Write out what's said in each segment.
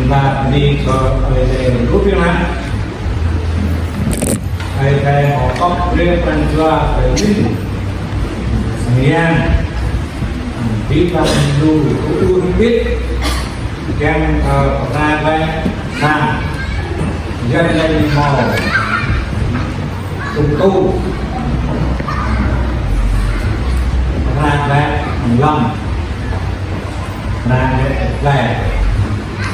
và đi cho về rút viên này thầy họ có riêng phần cho về linh gian biết là đủ cũng biết em ra về sang dân lên màu tung tu ra về lòng ra về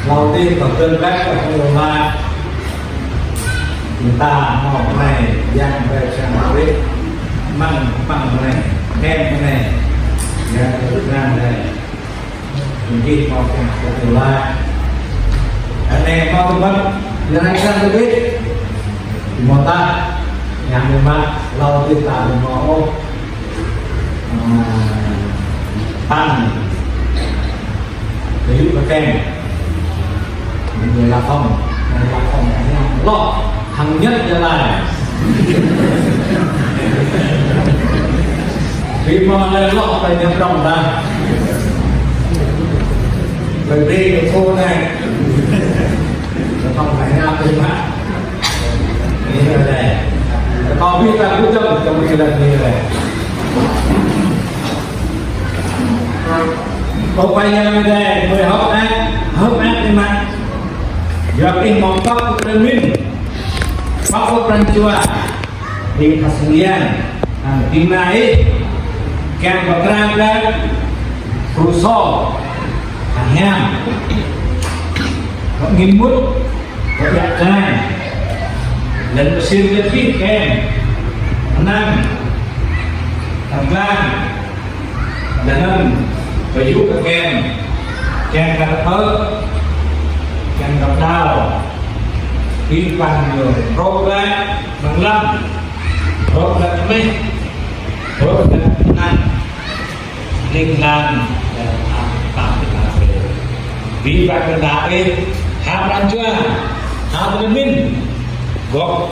đầu tiên còn tương tác của người ta người ta học này dành về sang biết măng này kem cái này ra Việt Nam này mình đi vào của người ta anh em có mất giờ này sang tôi biết thì một ta nhà người mà lâu tiên tạo được ngõ tăng để giúp các em người là không lo thằng nhất giờ này khi mà lên lọ phải nhập đồng ra bởi đi cái thô này không phải nào tới mắt như thế này còn biết ta cũng trong cái lần như này không phải như thế người hấp ác đi mà giờ cái mong tóc của đơn minh bác của đơn chua thì thật sự tim này kem bạc rang ra ruso hàng có nghiêm mút có đẹp trai lần xin liệt phí kem năng thằng lan lần phải giúp các kem gặp thơ kem gặp đau khi bằng người rốt ra bằng lâm rốt ra mấy rốt ra năng linh lan tạo cái là về vì vậy là đã cái hàmran chưa hàm lên minh gốc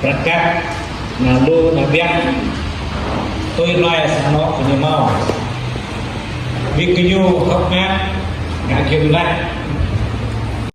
rất cắt là đô là biếng tôi nói là nó cũng như mau vì cái nhu hấp mát ngã kiếm lại